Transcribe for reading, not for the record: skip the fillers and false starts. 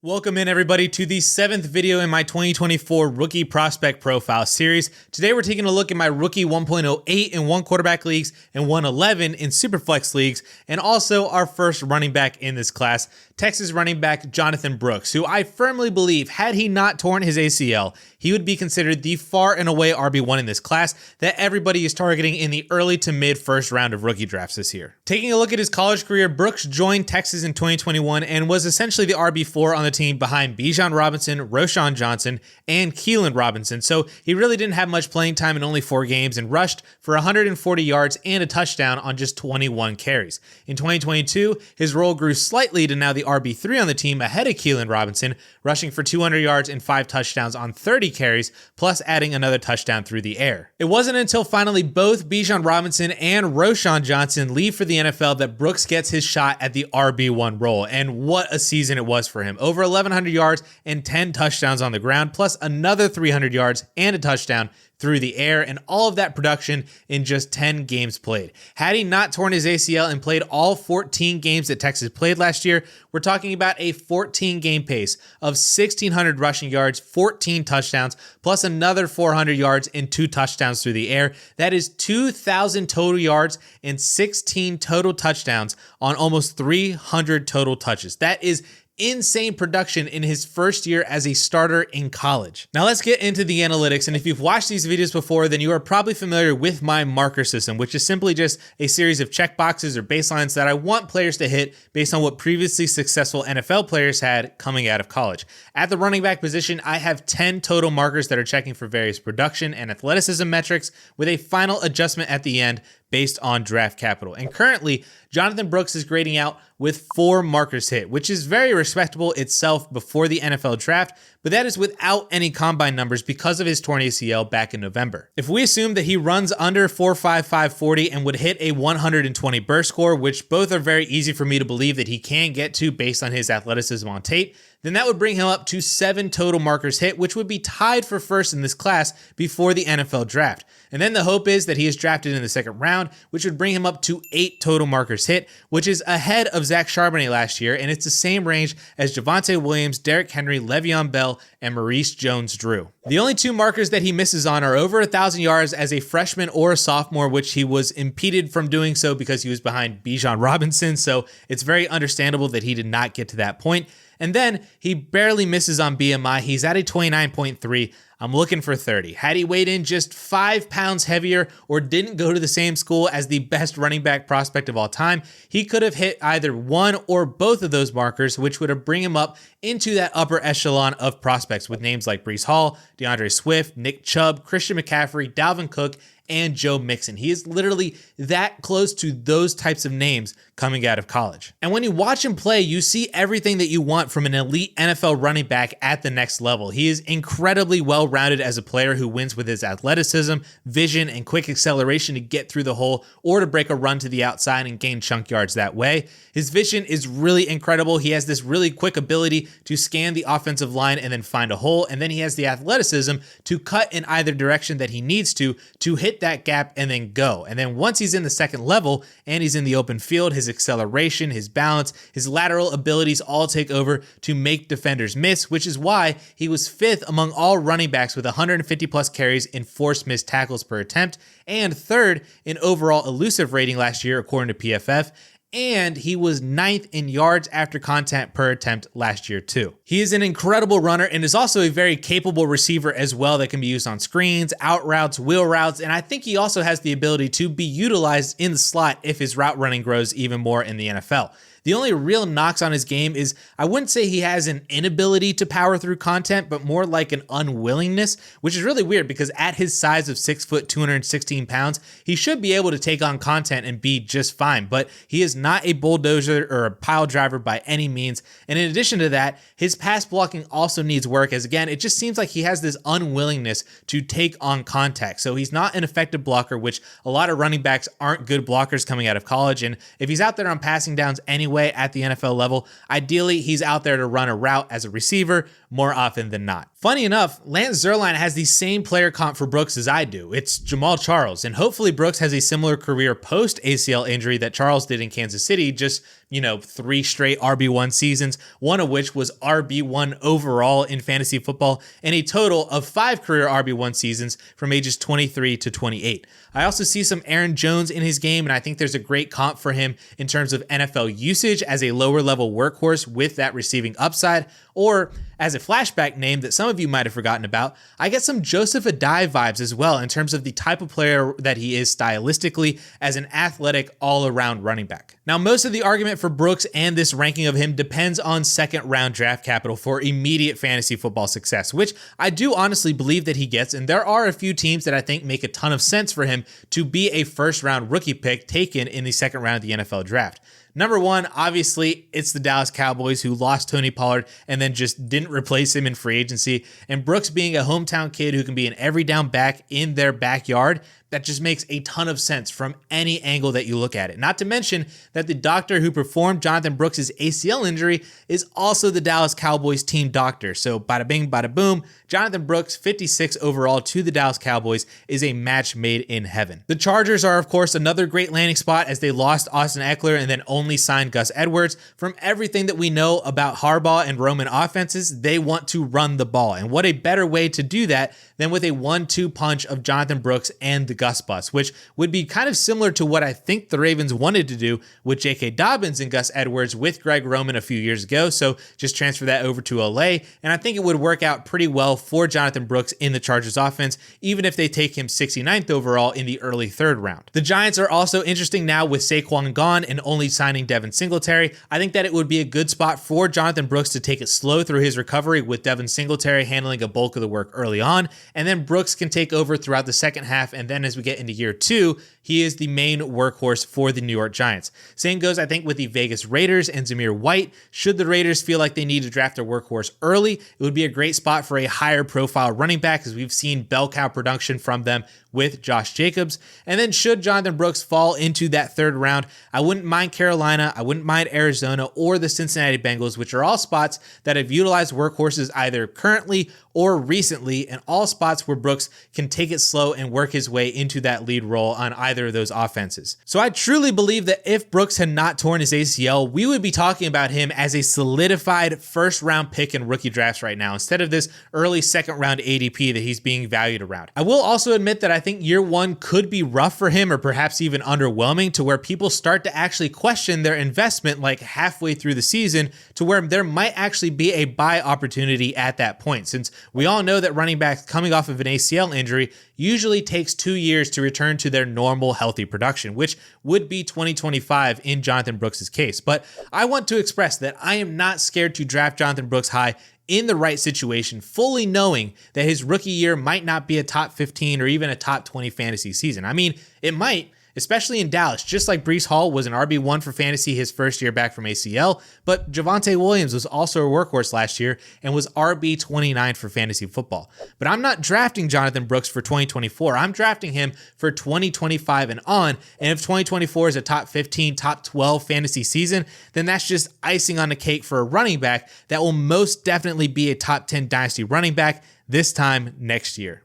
Welcome in everybody to the 7th video in my 2024 Rookie Prospect Profile series. Today we're taking a look at my Rookie 1.08 in 1 quarterback leagues and 111 in Superflex leagues, and also our first running back in this class, Texas running back Jonathon Brooks, who I firmly believe, had he not torn his ACL, he would be considered the far and away RB1 in this class that everybody is targeting in the early to mid first round of rookie drafts this year. Taking a look at his college career, Brooks joined Texas in 2021 and was essentially the RB4 on the team behind Bijan Robinson, Roschon Johnson, and Keelan Robinson, so he really didn't have much playing time in only 4 games and rushed for 140 yards and a touchdown on just 21 carries. In 2022, his role grew slightly to now the RB3 on the team ahead of Keelan Robinson, rushing for 200 yards and 5 touchdowns on 30 carries, plus adding another touchdown through the air. It wasn't until finally both Bijan Robinson and Roschon Johnson leave for the NFL that Brooks gets his shot at the RB1 role, and what a season it was for him. Over 1,100 yards and 10 touchdowns on the ground, plus another 300 yards and a touchdown through the air, and all of that production in just 10 games played. Had he not torn his ACL and played all 14 games that Texas played last year, we're talking about a 14-game pace of 1,600 rushing yards, 14 touchdowns, plus another 400 yards and 2 touchdowns through the air. That is 2,000 total yards and 16 total touchdowns on almost 300 total touches. That is insane production in his first year as a starter in college. Now let's get into the analytics, and if you've watched these videos before, then you are probably familiar with my marker system, which is simply just a series of checkboxes or baselines that I want players to hit based on what previously successful NFL players had coming out of college. At the running back position, I have 10 total markers that are checking for various production and athleticism metrics, with a final adjustment at the end based on draft capital. And currently, Jonathon Brooks is grading out with 4 markers hit, which is very respectable itself before the NFL draft, but that is without any combine numbers because of his torn ACL back in November. If we assume that he runs under 4.55 40 and would hit a 120 burst score, which both are very easy for me to believe that he can get to based on his athleticism on tape, then that would bring him up to 7 total markers hit, which would be tied for first in this class before the NFL draft. And then the hope is that he is drafted in the 2nd round, which would bring him up to 8 total markers hit, which is ahead of Zach Charbonnet last year, and it's the same range as Javonte Williams, Derrick Henry, Le'Veon Bell, and Maurice Jones-Drew. The only 2 markers that he misses on are over 1,000 yards as a freshman or a sophomore, which he was impeded from doing so because he was behind Bijan Robinson, so it's very understandable that he did not get to that point. And then he barely misses on BMI. He's at a 29.3. I'm looking for 30. Had he weighed in just 5 pounds heavier or didn't go to the same school as the best running back prospect of all time, he could have hit either one or both of those markers, which would have bring him up into that upper echelon of prospects with names like Breece Hall, DeAndre Swift, Nick Chubb, Christian McCaffrey, Dalvin Cook, and Joe Mixon. He is literally that close to those types of names coming out of college. And when you watch him play, you see everything that you want from an elite NFL running back at the next level. He is incredibly well-rounded as a player who wins with his athleticism, vision, and quick acceleration to get through the hole or to break a run to the outside and gain chunk yards that way. His vision is really incredible. He has this really quick ability to scan the offensive line and then find a hole, and then he has the athleticism to cut in either direction that he needs to hit that gap and then go. And then once he's in the 2nd level and he's in the open field, his acceleration, his balance, his lateral abilities all take over to make defenders miss, which is why he was 5th among all running backs with 150 plus carries in forced missed tackles per attempt, and 3rd in overall elusive rating last year according to PFF. And he was 9th in yards after contact per attempt last year too. He is an incredible runner and is also a very capable receiver as well that can be used on screens, out routes, wheel routes, and I think he also has the ability to be utilized in the slot if his route running grows even more in the NFL. The only real knocks on his game is, I wouldn't say he has an inability to power through content, but more like an unwillingness, which is really weird because at his size of 6 foot, 216 pounds, he should be able to take on content and be just fine, but he is not a bulldozer or a pile driver by any means. And in addition to that, his pass blocking also needs work, as again, it just seems like he has this unwillingness to take on contact. So he's not an effective blocker, which a lot of running backs aren't good blockers coming out of college. And if he's out there on passing downs anyway at the NFL level, ideally he's out there to run a route as a receiver more often than not. Funny enough, Lance Zierlein has the same player comp for Brooks as I do. It's Jamal Charles, and hopefully Brooks has a similar career post ACL injury that Charles did in Kansas City, just 3 straight RB1 seasons, one of which was RB1 overall in fantasy football, and a total of 5 career RB1 seasons from ages 23 to 28. I also see some Aaron Jones in his game, and I think there's a great comp for him in terms of NFL usage as a lower level workhorse with that receiving upside, or as a flashback name that some of you might have forgotten about, I get some Joseph Adai vibes as well in terms of the type of player that he is stylistically as an athletic all-around running back. Now, most of the argument for Brooks and this ranking of him depends on second round draft capital for immediate fantasy football success, which I do honestly believe that he gets, and there are a few teams that I think make a ton of sense for him to be a first round rookie pick taken in the second round of the NFL draft. Number one, obviously, it's the Dallas Cowboys, who lost Tony Pollard and then just didn't replace him in free agency. And Brooks being a hometown kid who can be an every down back in their backyard, that just makes a ton of sense from any angle that you look at it. Not to mention that the doctor who performed Jonathon Brooks' ACL injury is also the Dallas Cowboys team doctor. So bada bing, bada boom, Jonathon Brooks, 56 overall to the Dallas Cowboys, is a match made in heaven. The Chargers are, of course, another great landing spot as they lost Austin Eckler and then only signed Gus Edwards. From everything that we know about Harbaugh and Roman offenses, they want to run the ball. And what a better way to do that than with a 1-2 punch of Jonathon Brooks and the Gus bus, which would be kind of similar to what I think the Ravens wanted to do with J.K. Dobbins and Gus Edwards with Greg Roman a few years ago. So just transfer that over to LA. And I think it would work out pretty well for Jonathon Brooks in the Chargers offense, even if they take him 69th overall in the early third round. The Giants are also interesting now with Saquon gone and only signing Devin Singletary. I think that it would be a good spot for Jonathon Brooks to take it slow through his recovery, with Devin Singletary handling a bulk of the work early on. And then Brooks can take over throughout the second half. And then as we get into year 2, he is the main workhorse for the New York Giants. Same goes, I think, with the Vegas Raiders and Zamir White. Should the Raiders feel like they need to draft a workhorse early, it would be a great spot for a higher profile running back, as we've seen bell cow production from them with Josh Jacobs. And then should Jonathon Brooks fall into that third round, I wouldn't mind Carolina, I wouldn't mind Arizona or the Cincinnati Bengals, which are all spots that have utilized workhorses either currently or recently, and all spots where Brooks can take it slow and work his way into that lead role on either of those offenses. So I truly believe that if Brooks had not torn his ACL, we would be talking about him as a solidified first round pick in rookie drafts right now, instead of this early second round ADP that he's being valued around. I will also admit that I think year 1 could be rough for him, or perhaps even underwhelming, to where people start to actually question their investment like halfway through the season, to where there might actually be a buy opportunity at that point, since we all know that running backs coming off of an ACL injury usually takes 2 years to return to their normal healthy production, which would be 2025 in Jonathon Brooks' case. But I want to express that I am not scared to draft Jonathon Brooks high in the right situation, fully knowing that his rookie year might not be a top 15 or even a top 20 fantasy season. I mean, it might, especially in Dallas, just like Breece Hall was an RB1 for fantasy his first year back from ACL, but Javonte Williams was also a workhorse last year and was RB29 for fantasy football. But I'm not drafting Jonathon Brooks for 2024. I'm drafting him for 2025 and on, and if 2024 is a top 15, top 12 fantasy season, then that's just icing on the cake for a running back that will most definitely be a top 10 dynasty running back this time next year.